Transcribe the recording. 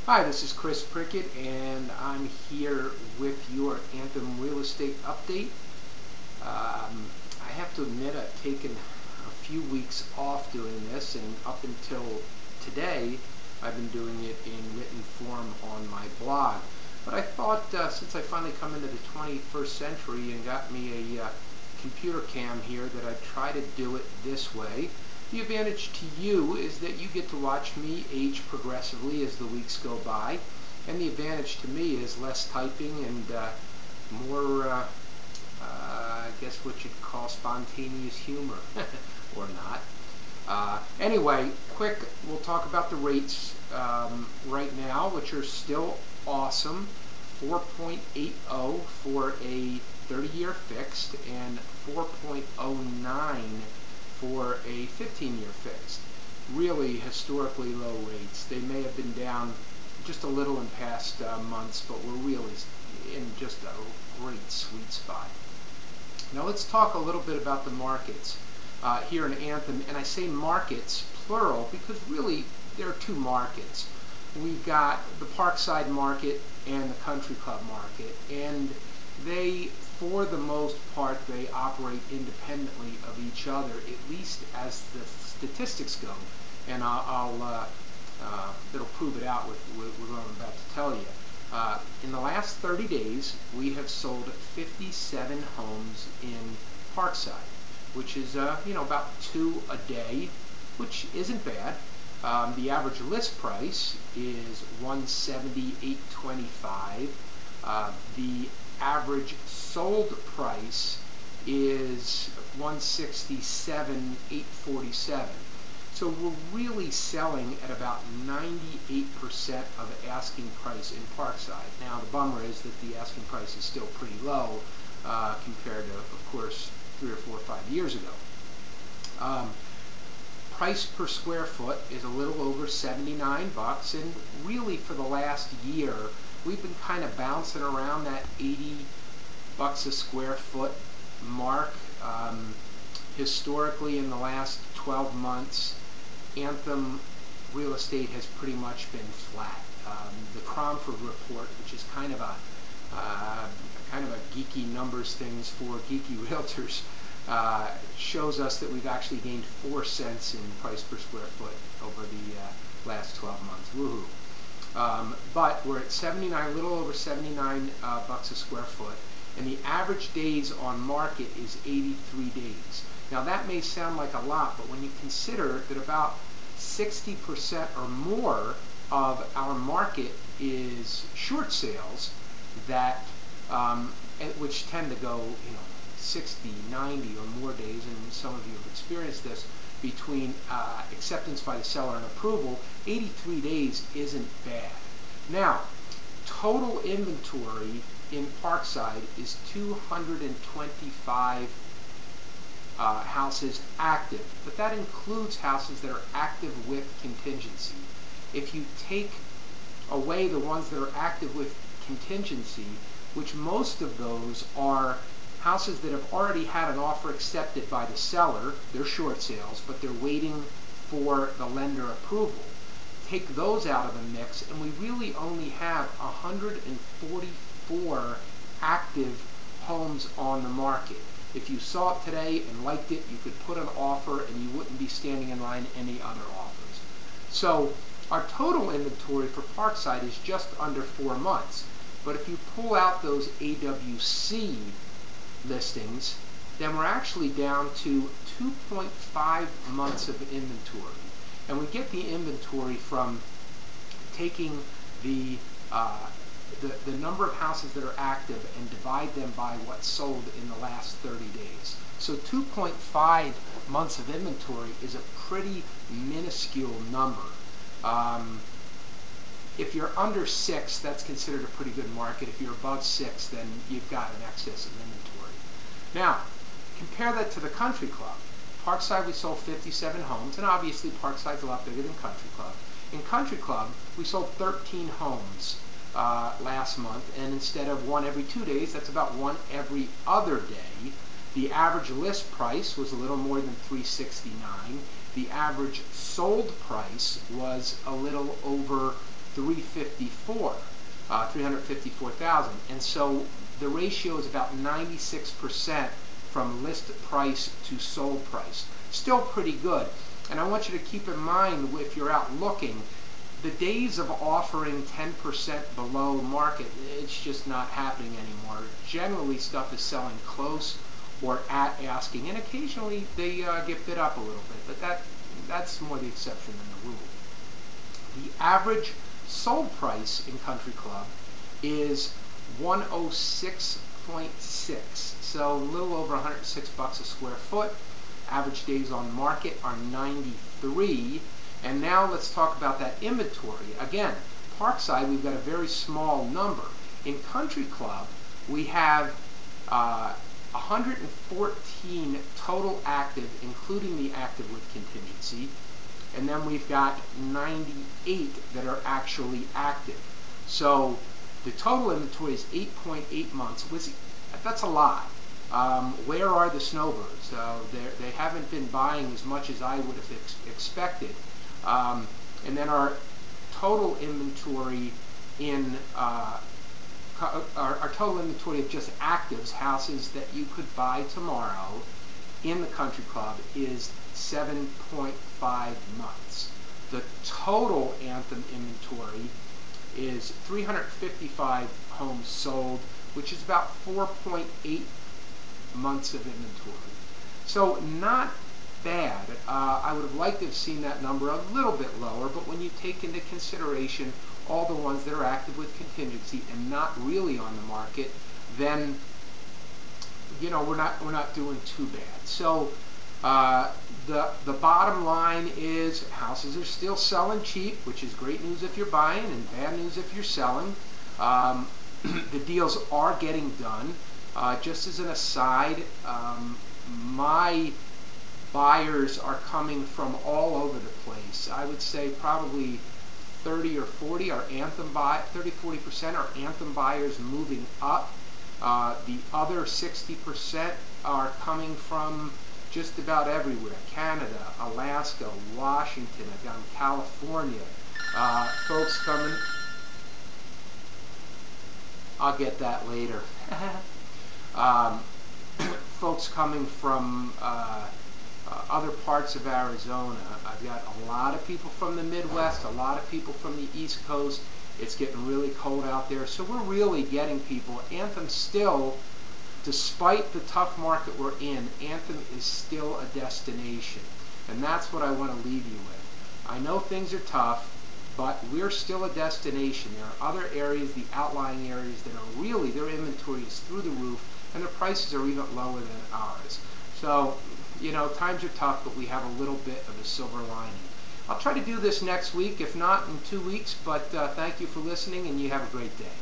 Hi, this is Chris Prickett, and I'm here with your Anthem real estate update. I have to admit I've taken a few weeks off doing this, and up until today I've been doing it in written form on my blog. But I thought since I finally come into the 21st century and got me a computer cam here, that I'd try to do it this way. The advantage to you is that you get to watch me age progressively as the weeks go by, and the advantage to me is less typing and more, I guess what you'd call spontaneous humor, or not. Anyway, quick, we'll talk about the rates right now, which are still awesome. 4.80 for a 30-year fixed and 4.09 for a 15-year fixed. Really historically low rates. They may have been down just a little in past months, but we're really in just a great sweet spot. Now let's talk a little bit about the markets here in Anthem, and I say markets plural because really there are two markets. We've got the Parkside market and the Country Club market, and they, for the most part, they operate independently of each other, at least as the statistics go, and it'll prove it out with what I'm about to tell you. In the last 30 days, we have sold 57 homes in Parkside, which is about 2 a day, which isn't bad. The average list price is $178.25. The average sold price is $167,847. So we're really selling at about 98% of asking price in Parkside. Now the bummer is that the asking price is still pretty low compared to, of course, 3 or 4 or 5 years ago. Price per square foot is a little over 79 bucks, and really for the last year we've been kind of bouncing around that 80 bucks a square foot mark. Historically, in the last 12 months, Anthem real estate has pretty much been flat. The Cromford report, which is kind of a geeky numbers things for geeky realtors, shows us that we've actually gained 4 cents in price per square foot over the last 12 months. Woohoo! But we're at 79, a little over 79 bucks a square foot, and the average days on market is 83 days. Now that may sound like a lot, but when you consider that about 60% or more of our market is short sales, that which tend to go 60, 90 or more days, and some of you have experienced this, between acceptance by the seller and approval, 83 days isn't bad. Now, total inventory in Parkside is 225 houses active, but that includes houses that are active with contingency. If you take away the ones that are active with contingency, which most of those are houses that have already had an offer accepted by the seller, they're short sales, but they're waiting for the lender approval. Take those out of the mix, and we really only have 144 active homes on the market. If you saw it today and liked it, you could put an offer and you wouldn't be standing in line any other offers. So our total inventory for Parkside is just under 4 months. But if you pull out those AWC listings, then we're actually down to 2.5 months of inventory. And we get the inventory from taking the number of houses that are active and divide them by what's sold in the last 30 days. So 2.5 months of inventory is a pretty minuscule number. If you're under 6, that's considered a pretty good market. If you're above 6, then you've got an excess of inventory. Now, compare that to the Country Club. Parkside, we sold 57 homes, and obviously Parkside's a lot bigger than Country Club. In Country Club, we sold 13 homes last month, and instead of 1 every 2 days, that's about 1 every other day. The average list price was a little more than $369. The average sold price was a little over 354,000. And so the ratio is about 96% from list price to sold price. Still pretty good. And I want you to keep in mind, if you're out looking, the days of offering 10% below market, it's just not happening anymore. Generally, stuff is selling close or at asking, and occasionally they get bid up a little bit, but that's more the exception than the rule. The average sold price in Country Club is 106.6, so a little over 106 bucks a square foot. Average days on market are 93. And now let's talk about that inventory. Again, Parkside, we've got a very small number. In Country Club, we have 114 total active, including the active with contingency. And then we've got 98 that are actually active. So the total inventory is 8.8 months. That's a lot. Where are the snowbirds? They haven't been buying as much as I would have expected. And then our total inventory our total inventory of just actives, houses that you could buy tomorrow in the Country Club, is 7.5 months. The total Anthem inventory is 355 homes sold, which is about 4.8 months of inventory. So not bad. I would have liked to have seen that number a little bit lower, but when you take into consideration all the ones that are active with contingency and not really on the market, then we're not doing too bad. So the bottom line is houses are still selling cheap, which is great news if you're buying and bad news if you're selling. The deals are getting done. Just as an aside, my buyers are coming from all over the place. I would say probably 30 or 40 are Anthem 30-40% are Anthem buyers moving up. The other 60% are coming from just about everywhere: Canada, Alaska, Washington. I've got California. Folks coming. I'll get that later. Folks coming from other parts of Arizona. I've got a lot of people from the Midwest, a lot of people from the East Coast. It's getting really cold out there, so we're really getting people. Anthem still, despite the tough market we're in, Anthem is still a destination, and that's what I want to leave you with. I know things are tough, but we're still a destination. There are other areas, the outlying areas, that are really, their inventory is through the roof, and their prices are even lower than ours. So, times are tough, but we have a little bit of a silver lining. I'll try to do this next week, if not in 2 weeks, but thank you for listening, and you have a great day.